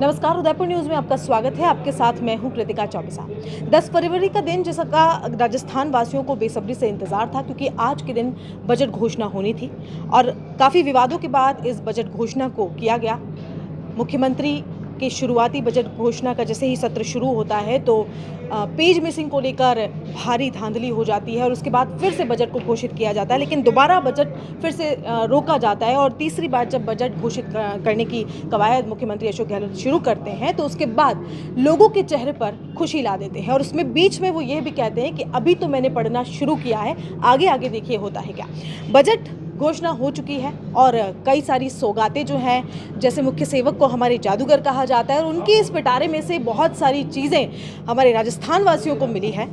नमस्कार, उदयपुर न्यूज़ में आपका स्वागत है। आपके साथ मैं हूं कृतिका चौबसा। 10 फरवरी का दिन जिसका राजस्थान वासियों को बेसब्री से इंतजार था, क्योंकि आज के दिन बजट घोषणा होनी थी और काफ़ी विवादों के बाद इस बजट घोषणा को किया गया। मुख्यमंत्री के शुरुआती बजट घोषणा का जैसे ही सत्र शुरू होता है तो पेज मिसिंग को लेकर भारी धांधली हो जाती है और उसके बाद फिर से बजट को घोषित किया जाता है, लेकिन दोबारा बजट फिर से रोका जाता है और तीसरी बार जब बजट घोषित करने की कवायद मुख्यमंत्री अशोक गहलोत शुरू करते हैं तो उसके बाद लोगों के चेहरे पर खुशी ला देते हैं और उसमें बीच में वो ये भी कहते हैं कि अभी तो मैंने पढ़ना शुरू किया है, आगे आगे देखिए होता है क्या। बजट घोषणा हो चुकी है और कई सारी सौगातें जो हैं, जैसे मुख्य सेवक को हमारे जादूगर कहा जाता है और उनके इस पिटारे में से बहुत सारी चीज़ें हमारे राजस्थान वासियों को मिली है।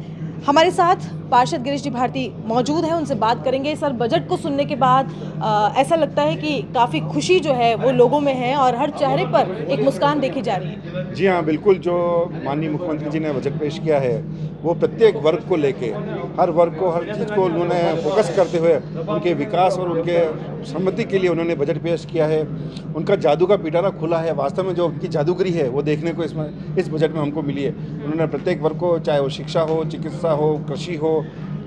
हमारे साथ पार्षद गिरीश जी भारती मौजूद हैं, उनसे बात करेंगे। सर, बजट को सुनने के बाद ऐसा लगता है कि काफ़ी खुशी जो है वो लोगों में है और हर चेहरे पर एक मुस्कान देखी जा रही है। जी हाँ, बिल्कुल। जो माननीय मुख्यमंत्री जी ने बजट पेश किया है वो प्रत्येक वर्ग को लेके, हर वर्ग को, हर चीज़ को उन्होंने फोकस करते हुए उनके विकास और उनके सम्मति के लिए उन्होंने बजट पेश किया है। उनका जादू का पिटारा खुला है। वास्तव में जो उनकी जादूगरी है वो देखने को इस बजट में हमको मिली है। उन्होंने प्रत्येक वर्ग को, चाहे वो शिक्षा हो, चिकित्सा हो, कृषि हो,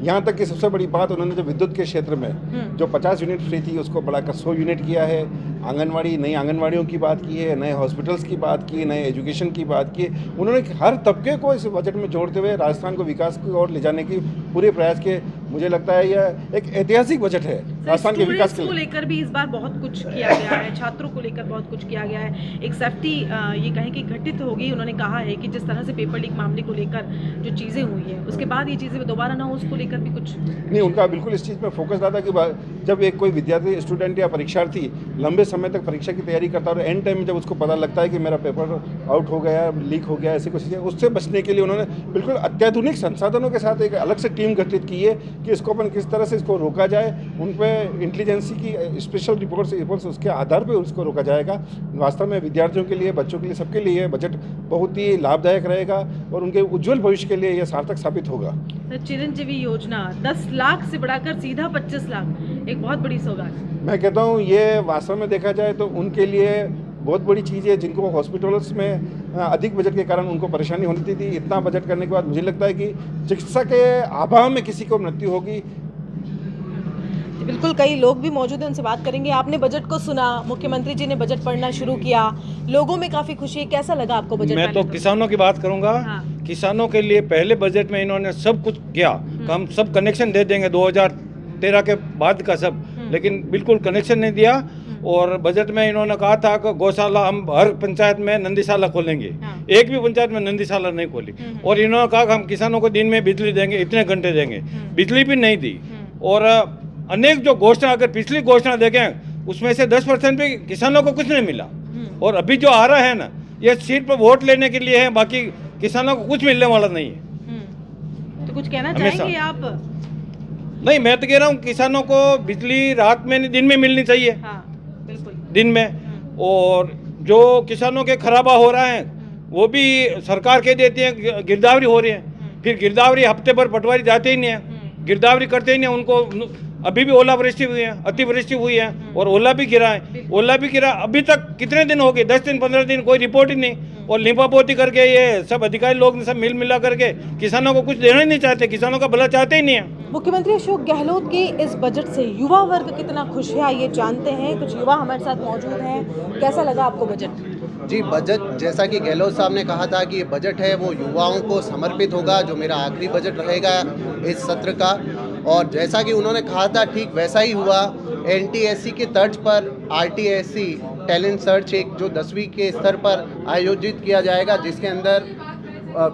यहाँ तक कि सबसे बड़ी बात उन्होंने जो विद्युत के क्षेत्र में जो 50 यूनिट फ्री थी उसको बढ़ाकर 100 यूनिट किया है। आंगनवाड़ी, नई आंगनवाड़ियों की बात की है, नए हॉस्पिटल्स की बात की, नए एजुकेशन की बात की। उन्होंने हर तबके को इस बजट में जोड़ते हुए राजस्थान को विकास की ओर ले जाने की पूरे प्रयास किए। मुझे लगता है यह एक ऐतिहासिक बजट है राजस्थान के विकास के लिए। लेकर भी इस बार बहुत कुछ किया गया है, छात्रों को लेकर बहुत कुछ किया गया है। एक सेफ्टी ये कहें कि घटित होगी। उन्होंने कहा है कि जिस तरह से पेपर लीक मामले को लेकर जो चीज़ें हुई है उसके बाद ये चीज़ें दोबारा ना हो, उसको लेकर भी कुछ नहीं। उनका बिल्कुल इस चीज़ में फोकस था कि जब एक कोई विद्यार्थी, स्टूडेंट या परीक्षार्थी लंबे समय तक परीक्षा की तैयारी करता है और एंड टाइम में जब उसको पता लगता है कि मेरा पेपर आउट हो गया, लीक हो गया, ऐसी कुछ चीज़ें, उससे बचने के लिए उन्होंने बिल्कुल अत्याधुनिक संसाधनों के साथ एक अलग से टीम गठित की है कि इसको अपन किस तरह से इसको रोका जाए। उन पर इंटेलिजेंसी की स्पेशल रिपोर्ट्स उसके आधार पर उसको रोका जाएगा। वास्तव में विद्यार्थियों के लिए, बच्चों के लिए, सबके लिए बजट बहुत ही लाभदायक रहेगा और उनके उज्जवल भविष्य के लिए यह सार्थक साबित होगा। चिरंजीवी योजना 10 लाख से बढ़ाकर सीधा 25 लाख, एक बहुत बड़ी सौगात। मैं कहता हूँ ये वास्तव में देखा जाए तो उनके लिए बहुत बड़ी चीज़ है, जिनको हॉस्पिटल्स में अधिक बजट के कारण उनको परेशानी होती थी। इतना बजट करने के बाद मुझे लगता है कि चिकित्सा के अभाव में किसी को मृत्यु होगी। बिल्कुल, कई लोग भी मौजूद हैं, उनसे बात करेंगे। आपने बजट को सुना, मुख्यमंत्री जी ने बजट पढ़ना शुरू किया, लोगों में काफ़ी खुशी है। कैसा लगा आपको बजट? मैं तो किसानों की बात करूंगा। हाँ। किसानों के लिए पहले बजट में इन्होंने सब कुछ किया कि हम सब कनेक्शन दे देंगे 2013 के बाद का सब, लेकिन बिल्कुल कनेक्शन नहीं दिया। और बजट में इन्होंने कहा था कि गौशाला हम हर पंचायत में नंदीशाला खोलेंगे। हाँ। एक भी पंचायत में नंदीशाला नहीं खोली। और इन्होंने कहा कि हम किसानों को दिन में बिजली देंगे, इतने घंटे देंगे, बिजली भी नहीं दी। और अनेक जो घोषणा, अगर पिछली घोषणा देखें उसमें से 10% भी किसानों को कुछ नहीं मिला। और अभी जो आ रहा है ना, ये सीट पर वोट लेने के लिए है, बाकी किसानों को कुछ मिलने वाला नहीं है। तो कुछ कहना चाहेंगे आप? नहीं, मैं तो कह रहा हूँ किसानों को बिजली रात में नहीं, दिन में मिलनी चाहिए। हाँ, बिल्कुल। दिन में। और जो किसानों के खराबा हो रहा है वो भी सरकार कह देती है, गिरदावरी हो रही है। फिर गिरदावरी हफ्ते भर पटवारी जाते ही नहीं है, गिरदावरी करते ही नहीं। उनको अभी भी ओलावृष्टि हुई है, अतिवृष्टि हुई है और ओला भी गिरा है। ओला भी गिरा, अभी तक कितने दिन हो गए, 10 दिन 15 दिन, कोई रिपोर्ट ही नहीं। और लिपापोती करके ये सब अधिकारी लोग सब मिला करके किसानों को कुछ देना ही नहीं चाहते, किसानों का भला चाहते ही नहीं है। मुख्यमंत्री अशोक गहलोत के इस बजट से युवा वर्ग कितना खुश है, आइए जानते हैं। कुछ युवा हमारे साथ मौजूद हैं। कैसा लगा आपको बजट? जी, बजट जैसा कि गहलोत साहब ने कहा था कि ये बजट है वो युवाओं को समर्पित होगा, जो मेरा आखिरी बजट रहेगा इस सत्र का। और जैसा कि उन्होंने कहा था ठीक वैसा ही हुआ। NTSC के तर्ज पर RTSC टैलेंट सर्च एक जो 10वीं के स्तर पर आयोजित किया जाएगा, जिसके अंदर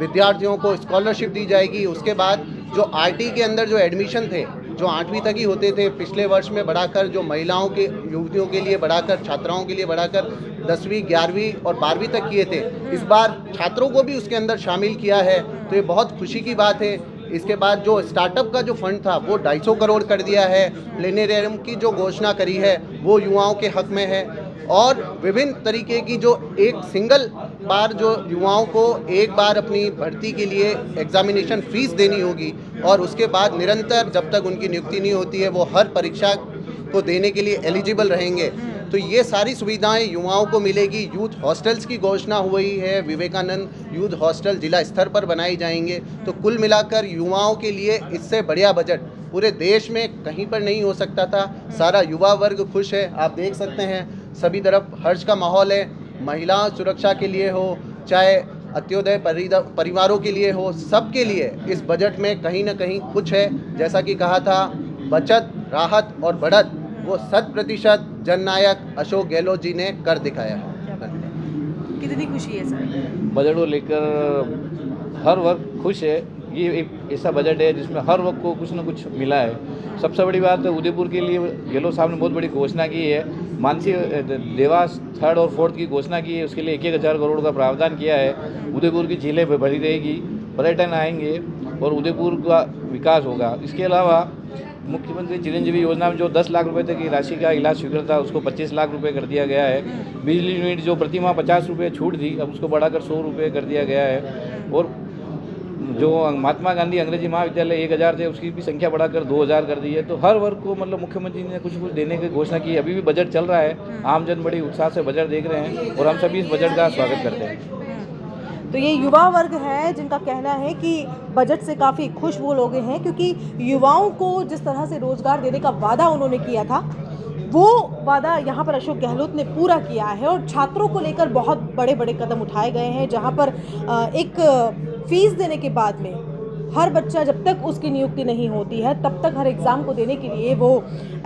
विद्यार्थियों को स्कॉलरशिप दी जाएगी। उसके बाद जो RT के अंदर जो एडमिशन थे, जो 8वीं तक ही होते थे, पिछले वर्ष में बढ़ाकर जो महिलाओं के, युवतियों के लिए बढ़ाकर, छात्राओं के लिए बढ़ाकर 10वीं, 11वीं और 12वीं तक किए थे। इस बार छात्रों को भी उसके अंदर शामिल किया है, तो ये बहुत खुशी की बात है। इसके बाद जो स्टार्टअप का जो फंड था वो 250 करोड़ कर दिया है। प्लेनेरियम की जो घोषणा करी है वो युवाओं के हक में है। और विभिन्न तरीके की जो एक सिंगल बार जो युवाओं को एक बार अपनी भर्ती के लिए एग्जामिनेशन फीस देनी होगी और उसके बाद निरंतर जब तक उनकी नियुक्ति नहीं होती है वो हर परीक्षा को देने के लिए एलिजिबल रहेंगे। तो ये सारी सुविधाएं युवाओं को मिलेगी। यूथ हॉस्टल्स की घोषणा हुई है, विवेकानंद यूथ हॉस्टल जिला स्तर पर बनाए जाएंगे। तो कुल मिलाकर युवाओं के लिए इससे बढ़िया बजट पूरे देश में कहीं पर नहीं हो सकता था। सारा युवा वर्ग खुश है, आप देख सकते हैं सभी तरफ हर्ष का माहौल है। महिला सुरक्षा के लिए हो, चाहे अंत्योदय परिवारों के लिए हो, सबके लिए इस बजट में कहीं ना कहीं कुछ है। जैसा कि कहा था, बचत, राहत और बढ़त वो 100% जननायक अशोक गहलोत जी ने कर दिखाया है। कितनी खुशी है सर? बजट को लेकर हर वर्ग खुश है। ये एक ऐसा बजट है जिसमें हर वर्ग को कुछ न कुछ मिला है। सबसे बड़ी बात है उदयपुर के लिए गहलोत साहब ने बहुत बड़ी घोषणा की है। मानसी देवास 3rd और 4th की घोषणा की है, उसके लिए 1,000 करोड़ का प्रावधान किया है। उदयपुर की झीलें भरी रहेगी, पर्यटन आएंगे और उदयपुर का विकास होगा। इसके अलावा मुख्यमंत्री चिरंजीवी योजना में जो 10 लाख रुपए तक की राशि का इलाज स्वीकृत था उसको 25 लाख रुपए कर दिया गया है। बिजली यूनिट जो प्रति माह 50 रुपये छूट थी, अब उसको बढ़ाकर 100 रुपये कर दिया गया है। और जो महात्मा गांधी अंग्रेजी महाविद्यालय 1000 थे उसकी भी संख्या बढ़ाकर 2000 कर दी है। तो हर वर्ग को मतलब मुख्यमंत्री ने कुछ देने की घोषणा की है। अभी भी बजट चल रहा है, आमजन बड़ी उत्साह से बजट देख रहे हैं और हम सभी इस बजट का स्वागत करते हैं। तो ये युवा वर्ग है जिनका कहना है कि बजट से काफ़ी खुश वो लोग हैं, क्योंकि युवाओं को जिस तरह से रोजगार देने का वादा उन्होंने किया था वो वादा यहाँ पर अशोक गहलोत ने पूरा किया है। और छात्रों को लेकर बहुत बड़े बड़े कदम उठाए गए हैं, जहाँ पर एक फीस देने के बाद में हर बच्चा जब तक उसकी नियुक्ति नहीं होती है तब तक हर एग्ज़ाम को देने के लिए वो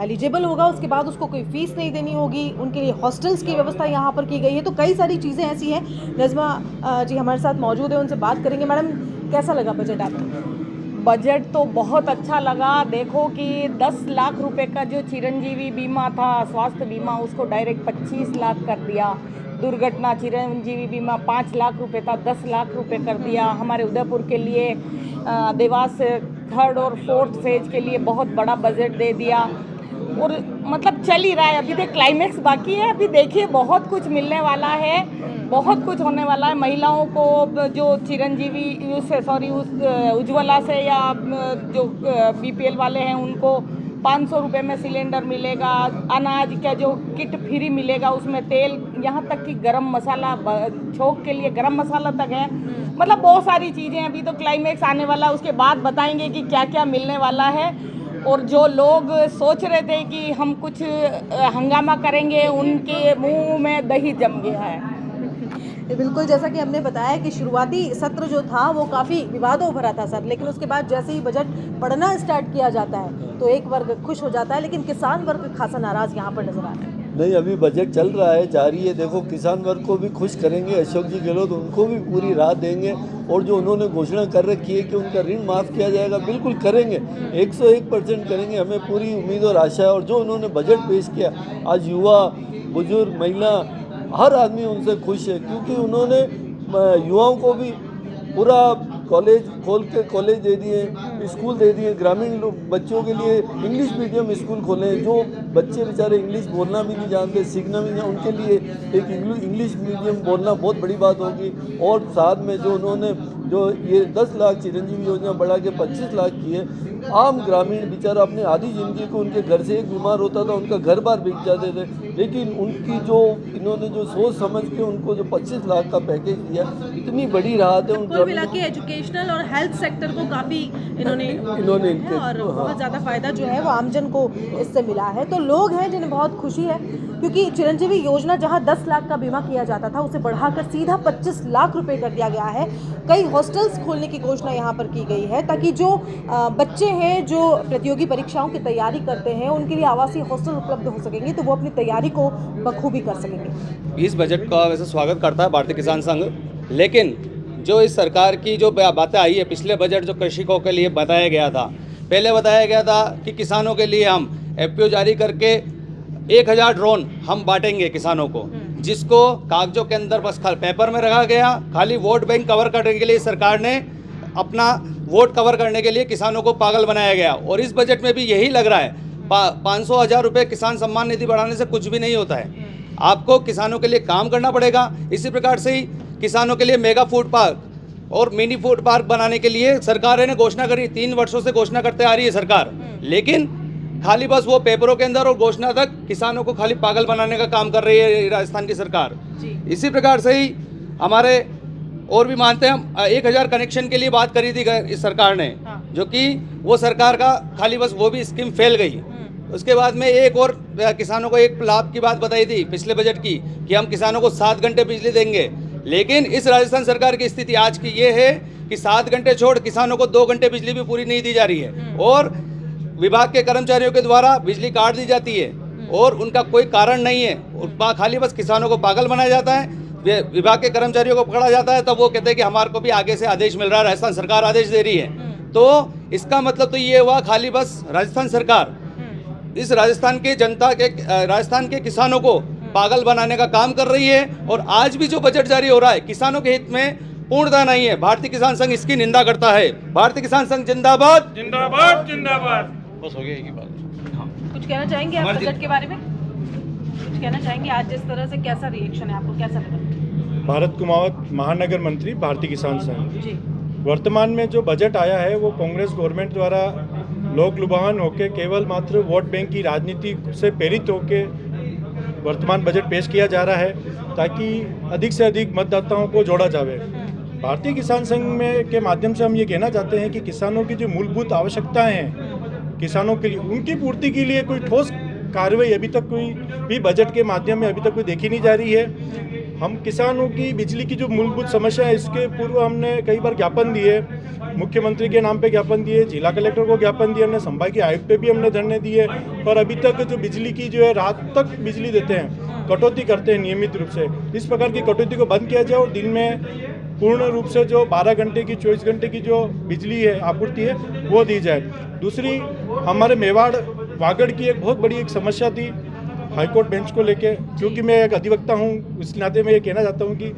एलिजिबल होगा। उसके बाद उसको कोई फ़ीस नहीं देनी होगी। उनके लिए हॉस्टल्स की व्यवस्था यहाँ पर की गई है। तो कई सारी चीज़ें ऐसी हैं। नज़मा जी हमारे साथ मौजूद है, उनसे बात करेंगे। मैडम, कैसा लगा बजट आपको? बजट तो बहुत अच्छा लगा। देखो कि 10 लाख रुपए का जो चिरंजीवी बीमा था, स्वास्थ्य बीमा, उसको डायरेक्ट 25 लाख कर दिया। दुर्घटना चिरंजीवी बीमा 5 लाख रुपए था, 10 लाख रुपए कर दिया। हमारे उदयपुर के लिए देवास 3rd और 4th फेज के लिए बहुत बड़ा बजट दे दिया। और मतलब चल ही रहा है, अभी तक क्लाइमेक्स बाकी है। अभी देखिए बहुत कुछ मिलने वाला है, बहुत कुछ होने वाला है। महिलाओं को जो चिरंजीवी उस उज्ज्वला से या जो BPL वाले हैं उनको 500 रुपये में सिलेंडर मिलेगा। अनाज का जो किट फ्री मिलेगा, उसमें तेल, यहाँ तक कि गरम मसाला, छोंक के लिए गरम मसाला तक है। मतलब बहुत सारी चीज़ें, अभी तो क्लाइमेक्स आने वाला, उसके बाद बताएंगे कि क्या क्या मिलने वाला है। और जो लोग सोच रहे थे कि हम कुछ हंगामा करेंगे, उनके मुंह में दही जम गया है। बिल्कुल, जैसा कि हमने बताया कि शुरुआती सत्र जो था वो काफ़ी विवादों भरा था सर, लेकिन उसके बाद जैसे ही बजट पढ़ना स्टार्ट किया जाता है तो एक वर्ग खुश हो जाता है, लेकिन किसान वर्ग खासा नाराज़ यहाँ पर नजर आ रहा है। नहीं, अभी बजट चल रहा है, जारी है। देखो, किसान वर्ग को भी खुश करेंगे अशोक जी गहलोत, उनको भी पूरी राहत देंगे। और जो उन्होंने घोषणा कर रखी है कि उनका ऋण माफ़ किया जाएगा, बिल्कुल करेंगे, 101% करेंगे। हमें पूरी उम्मीद और आशा है। और जो उन्होंने बजट पेश किया, आज युवा, बुजुर्ग, महिला, हर आदमी उनसे खुश है, क्योंकि उन्होंने युवाओं को भी पूरा कॉलेज खोल के कॉलेज दे दिए, स्कूल दे दिए। ग्रामीण बच्चों के लिए इंग्लिश मीडियम स्कूल खोले। जो बच्चे बेचारे इंग्लिश बोलना भी नहीं जानते, सीखना भी नहीं, उनके लिए एक इंग्लिश मीडियम बोलना बहुत बड़ी बात होगी। और साथ में जो उन्होंने जो ये 10 लाख चिरंजीवी योजना बढ़ा के 25 लाख की है, आम ग्रामीण बेचारा अपनी आधी ज़िंदगी को, उनके घर से एक बीमार होता था, उनका घर बार बिक जाते थे, लेकिन उनकी जो इन्होंने जो सोच समझ के उनको जो 25 लाख का पैकेज दिया, इतनी बड़ी राहत है। कुल मिला के एजुकेशनल और हेल्थ सेक्टर को काफ़ी इन्होंने और बहुत ज़्यादा फायदा जो है वो आमजन को इससे मिला है। तो लोग हैं जिन्हें बहुत खुशी है, क्योंकि चिरंजीवी योजना जहां 10 लाख का बीमा किया जाता था उसे बढ़ाकर सीधा 25 लाख रुपए कर दिया गया है। कई हॉस्टल्स खोलने की घोषणा यहां पर की गई है, ताकि जो बच्चे हैं जो प्रतियोगी परीक्षाओं की तैयारी करते हैं उनके लिए आवासीय हॉस्टल उपलब्ध हो सकेंगे, तो वो अपनी तैयारी को बखूबी कर सकेंगे। इस बजट का वैसे स्वागत करता है भारतीय किसान संघ, लेकिन जो इस सरकार की जो बातें आई है, पिछले बजट जो कृषकों के लिए बताया गया था, पहले बताया गया था कि किसानों के लिए हम FPO जारी करके 1000 ड्रोन हम बांटेंगे किसानों को, जिसको कागजों के अंदर बस पेपर में रखा गया। खाली वोट बैंक कवर करने के लिए सरकार ने अपना वोट कवर करने के लिए किसानों को पागल बनाया गया। और इस बजट में भी यही लग रहा है, 500,000 रुपये किसान सम्मान निधि बढ़ाने से कुछ भी नहीं होता है। आपको किसानों के लिए काम करना पड़ेगा। इसी प्रकार से ही किसानों के लिए मेगा फूड पार्क और मिनी फूड पार्क बनाने के लिए सरकार ने घोषणा करी, 3 वर्षों से घोषणा करते आ रही है सरकार, लेकिन खाली बस वो पेपरों के अंदर और घोषणा तक किसानों को खाली पागल बनाने का काम कर रही है राजस्थान की सरकार। इसी प्रकार से ही हमारे और भी मानते हैं हम 1000 कनेक्शन के लिए बात करी थी इस सरकार ने, जो कि वो सरकार का खाली बस वो भी स्कीम फेल गई। उसके बाद में एक और किसानों को एक लाभ की बात बताई थी पिछले बजट की कि हम किसानों को 7 घंटे बिजली देंगे, लेकिन इस राजस्थान सरकार की स्थिति आज की ये है कि 7 घंटे छोड़ किसानों को 2 घंटे बिजली भी पूरी नहीं दी जा रही है और विभाग के कर्मचारियों के द्वारा बिजली काट दी जाती है और उनका कोई कारण नहीं है। खाली बस किसानों को पागल बनाया जाता है, विभाग के कर्मचारियों को पकड़ा जाता है, तब वो कहते हैं कि हमारे को भी आगे से आदेश मिल रहा है, राजस्थान सरकार आदेश दे रही है। तो इसका मतलब तो ये हुआ खाली बस राजस्थान सरकार इस राजस्थान के जनता के राजस्थान के किसानों को पागल बनाने का काम कर रही है। और आज भी जो बजट जारी हो रहा है किसानों के हित में पूर्णतः नहीं है। भारतीय किसान संघ इसकी निंदा करता है। भारतीय किसान संघ जिंदाबाद जिंदाबाद जिंदाबाद। बस हो गया एक ही बात। कुछ कहना चाहेंगे आप बजट के बारे में? कुछ कहना चाहेंगे? आज जिस तरह से कैसा रिएक्शन है, आपको कैसा लगा? भारत कुमावत महानगर मंत्री भारतीय किसान संघ। जी। वर्तमान में जो बजट आया है वो कांग्रेस गवर्नमेंट द्वारा लोक लुभावन होकर केवल मात्र वोट बैंक की राजनीति से प्रेरित होकर वर्तमान बजट पेश किया जा रहा है ताकि अधिक से अधिक मतदाताओं को जोड़ा जाए। भारतीय किसान संघ में के माध्यम से हम ये कहना चाहते हैं कि किसानों की जो मूलभूत आवश्यकताएं हैं किसानों के लिए, उनकी पूर्ति के लिए कोई ठोस कार्रवाई अभी तक कोई भी बजट के माध्यम में अभी तक कोई देखी नहीं जा रही है। हम किसानों की बिजली की जो मूलभूत समस्या है इसके पूर्व हमने कई बार ज्ञापन दिए, मुख्यमंत्री के नाम पे ज्ञापन दिए, जिला कलेक्टर को ज्ञापन दिए, हमने संभागीय आयुक्त पे भी हमने धरने दिए, पर अभी तक जो बिजली की जो है रात तक बिजली देते हैं, कटौती करते हैं नियमित रूप से। इस प्रकार की कटौती को बंद किया जाए और दिन में पूर्ण रूप से जो 12 घंटे की 24 घंटे की जो बिजली है आपूर्ति है वो दी जाए। दूसरी हमारे मेवाड़ वागड़ की एक बहुत बड़ी एक समस्या थी हाईकोर्ट बेंच को लेके, क्योंकि मैं एक अधिवक्ता हूँ इस नाते मैं ये कहना चाहता हूँ कि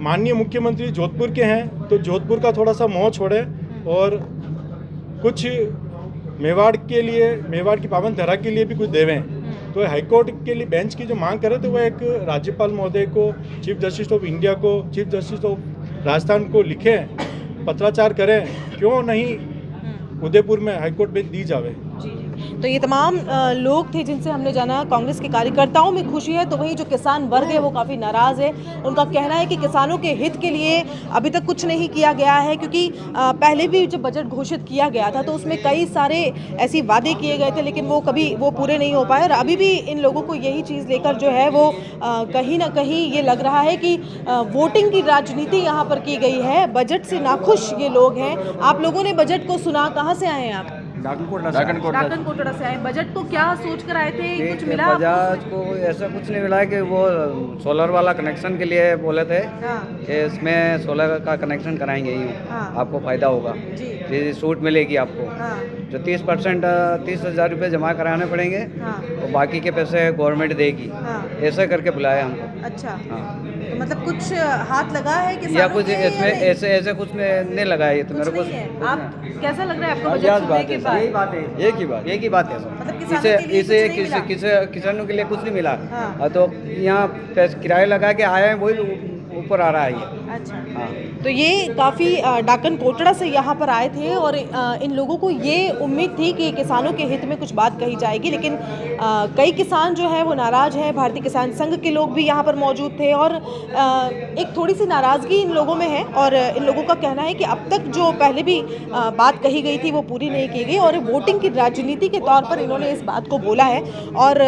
माननीय मुख्यमंत्री जोधपुर के हैं तो जोधपुर का थोड़ा सा मोह छोड़े और कुछ मेवाड़ के लिए, मेवाड़ की पावन धरा के लिए भी कुछ देवें। तो हाईकोर्ट के लिए बेंच की जो मांग करे तो वह एक राज्यपाल महोदय को, चीफ जस्टिस ऑफ इंडिया को, चीफ जस्टिस ऑफ राजस्थान को लिखें, पत्राचार करें, क्यों नहीं उदयपुर में हाईकोर्ट बेंच दी जावे। तो ये तमाम लोग थे जिनसे हमने जाना। कांग्रेस के कार्यकर्ताओं में खुशी है तो वहीं जो किसान वर्ग है वो काफ़ी नाराज़ है। उनका कहना है कि किसानों के हित के लिए अभी तक कुछ नहीं किया गया है, क्योंकि पहले भी जब बजट घोषित किया गया था तो उसमें कई सारे ऐसे वादे किए गए थे लेकिन वो पूरे नहीं हो पाए। और अभी भी इन लोगों को यही चीज़ लेकर जो है वो कहीं ना कहीं ये लग रहा है कि वोटिंग की राजनीति यहाँ पर की गई है। बजट से नाखुश ये लोग हैं। आप लोगों ने बजट को सुना, कहाँ से आए हैं आप? डाकन कोटड़ा से आए। बजट को क्या सोच कर आए थे? कुछ मिला बजाज को? ऐसा कुछ नहीं मिला है कि वो सोलर वाला कनेक्शन के लिए बोले थे कि इसमें सोलर का कनेक्शन कराएंगे ही आपको फायदा होगा, छूट मिलेगी आपको। जो 30% 30,000 रुपये जमा कराने पड़ेंगे और बाकी के पैसे गवर्नमेंट देगी। ऐसा करके बुलाया हमको। अच्छा। तो मतलब कुछ हाथ लगा है कि या कुछ इसमें ऐसे कुछ नहीं लगा है। तो मेरे को आप कैसा लग रहा है आपको बजट सुनने के बाद? एक ही बात है मतलब इसे किसानों के लिए कुछ नहीं मिला। तो यहाँ किराया लगा के आए हैं वही ऊपर आ रहा है ये। अच्छा। तो ये काफ़ी डाकन कोटड़ा से यहाँ पर आए थे और इन लोगों को ये उम्मीद थी कि किसानों के हित में कुछ बात कही जाएगी, लेकिन कई किसान जो है वो नाराज़ हैं। भारतीय किसान संघ के लोग भी यहाँ पर मौजूद थे और एक थोड़ी सी नाराज़गी इन लोगों में है। और इन लोगों का कहना है कि अब तक जो पहले भी बात कही गई थी वो पूरी नहीं की गई और वोटिंग की राजनीति के तौर पर इन्होंने इस बात को बोला है। और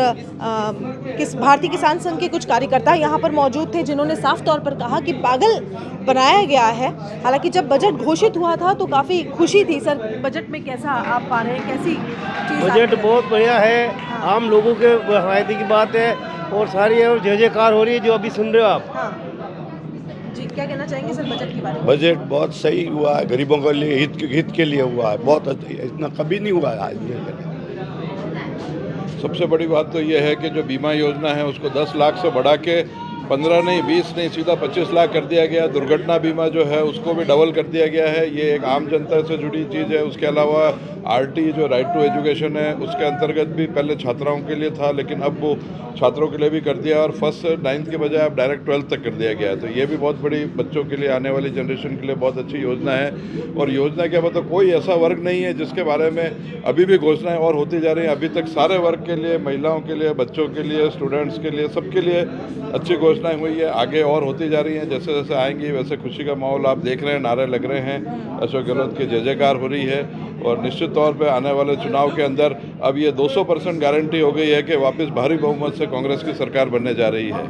भारतीय किसान संघ के कुछ कार्यकर्ता यहाँ पर मौजूद थे जिन्होंने साफ तौर पर कहा कि पागल बनाया गया है। हालांकि जब बजट घोषित हुआ था तो काफ़ी खुशी थी। सर, बजट में कैसा आप पा रहे हैं, कैसी चीज़? बजट बहुत बढ़िया है। आम लोगों के फायदे की बात है और सारी जय जयकार हो रही है जो अभी सुन रहे हो आप। जी, क्या कहना चाहेंगे सर बजट के बारे में? बजट बहुत सही हुआ है, गरीबों के लिए हित के लिए हुआ है। बहुत इतना कभी नहीं हुआ है आज में। सबसे बड़ी बात तो यह है कि जो बीमा योजना है उसको 10 लाख से बढ़ा के 15 नहीं 20 नहीं सीधा 25 लाख कर दिया गया। दुर्घटना बीमा जो है उसको भी डबल कर दिया गया है। ये एक आम जनता से जुड़ी चीज़ है। उसके अलावा आरटी जो राइट टू एजुकेशन है उसके अंतर्गत भी पहले छात्राओं के लिए था, लेकिन अब वो छात्रों के लिए भी कर दिया और फर्स्ट से 9th के बजाय अब डायरेक्ट 12th तक कर दिया गया है। तो ये भी बहुत बड़ी बच्चों के लिए, आने वाली जनरेशन के लिए बहुत अच्छी योजना है। और योजना क्या मतलब कोई ऐसा वर्ग नहीं है जिसके बारे में अभी भी घोषणाएं और होती जा रही हैं। अभी तक सारे वर्ग के लिए, महिलाओं के लिए, बच्चों के लिए, स्टूडेंट्स के लिए, सबके लिए अच्छी घोषणाएं हुई है, आगे और होती जा रही हैं। जैसे जैसे आएंगी वैसे खुशी का माहौल आप देख रहे हैं, नारे लग रहे हैं, अशोक गहलोत की जय जयकार हो रही है। और निश्चित तौर पे आने वाले चुनाव के अंदर अब ये 200% गारंटी हो गई है कि वापस भारी बहुमत से कांग्रेस की सरकार बनने जा रही है।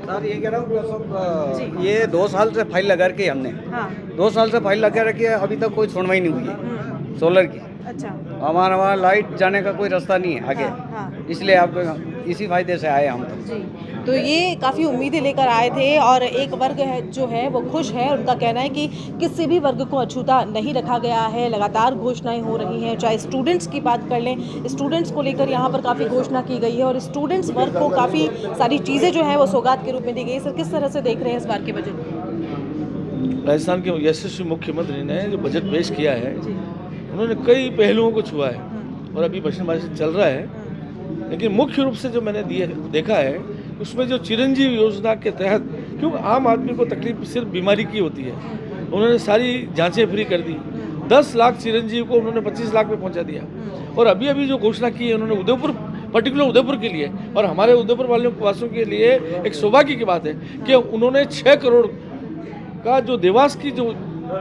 सर ये कह रहा हूँ ये 2 साल से फाइल लगा रखी है हमने। 2 साल से फाइल लगा रखी है, अभी तक कोई सुनवाई नहीं हुई है सोलर की। अच्छा, हमारा वहाँ लाइट जाने का कोई रास्ता नहीं है आगे, इसलिए आप इसी फायदे से आए हम तो। तो ये काफ़ी उम्मीदें लेकर आए थे और एक वर्ग है जो है वो खुश है। उनका कहना है कि किसी भी वर्ग को अछूता नहीं रखा गया है। लगातार घोषणाएं हो रही हैं, चाहे स्टूडेंट्स की बात कर लें, स्टूडेंट्स को लेकर यहाँ पर काफ़ी घोषणा की गई है और स्टूडेंट्स वर्ग को काफ़ी सारी चीज़ें जो हैं वो सौगात के रूप में दी गई। सर, किस तरह से देख रहे हैं इस बार के बजट? राजस्थान के यशस्वी मुख्यमंत्री ने जो बजट पेश किया है उन्होंने कई पहलुओं को छुआ है और अभी भाषण चल रहा है, लेकिन मुख्य रूप से जो मैंने देखा है उसमें जो चिरंजीवी योजना के तहत, क्योंकि आम आदमी को तकलीफ सिर्फ बीमारी की होती है, उन्होंने सारी जांचें फ्री कर दी। 10 लाख चिरंजीवी को उन्होंने 25 लाख में पहुंचा दिया। और अभी अभी जो घोषणा की है उन्होंने उदयपुर, पर्टिकुलर उदयपुर के लिए और हमारे उदयपुर वासियों के लिए एक सौभाग्य की बात है कि उन्होंने 6 करोड़ का जो देवास की जो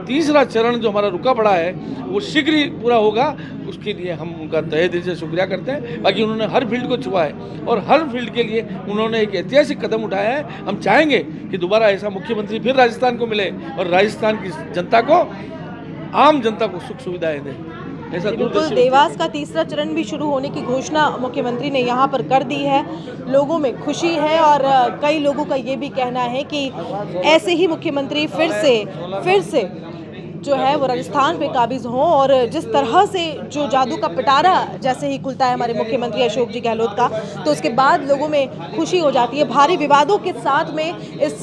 तीसरा चरण जो हमारा रुका पड़ा है वो शीघ्र ही पूरा होगा। उसके लिए हम उनका तहे दिल से शुक्रिया करते हैं। बाकी उन्होंने हर फील्ड को छुआ है और हर फील्ड के लिए उन्होंने एक ऐतिहासिक कदम उठाया है। हम चाहेंगे कि दोबारा ऐसा मुख्यमंत्री फिर राजस्थान को मिले और राजस्थान की जनता को, आम जनता को सुख सुविधाएं दें। ऐसा बिल्कुल, देवास का तीसरा चरण भी शुरू होने की घोषणा मुख्यमंत्री ने यहाँ पर कर दी है। लोगों में खुशी है और कई लोगों का ये भी कहना है कि ऐसे ही मुख्यमंत्री फिर से जो है वो राजस्थान पे काबिज हों और जिस तरह से जो जादू का पिटारा जैसे ही खुलता है हमारे मुख्यमंत्री अशोक जी गहलोत का, तो उसके बाद लोगों में खुशी हो जाती है। भारी विवादों के साथ में इस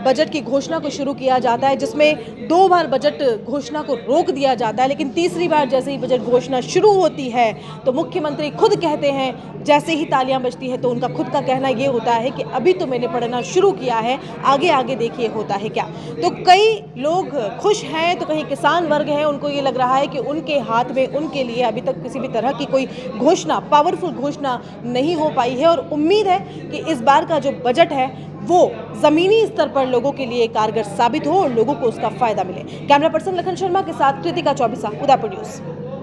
बजट की घोषणा को शुरू किया जाता है, जिसमें 2 बार बजट घोषणा को रोक दिया जाता है, लेकिन तीसरी बार जैसे ही बजट घोषणा शुरू होती है तो मुख्यमंत्री खुद कहते हैं, जैसे ही तालियां बजती है तो उनका खुद का कहना ये होता है कि अभी तो मैंने पढ़ना शुरू किया है, आगे आगे देखिए होता है क्या। तो कई लोग खुश हैं तो कहीं किसान वर्ग है, उनको ये लग रहा है कि उनके हाथ में, उनके लिए अभी तक किसी भी तरह की कोई घोषणा, पावरफुल घोषणा नहीं हो पाई है और उम्मीद है कि इस बार का जो बजट है वो ज़मीनी स्तर पर लोगों के लिए कारगर साबित हो और लोगों को उसका फायदा मिले। कैमरा पर्सन लखन शर्मा के साथ कृतिका चौबिसा, उदयपुर न्यूज़।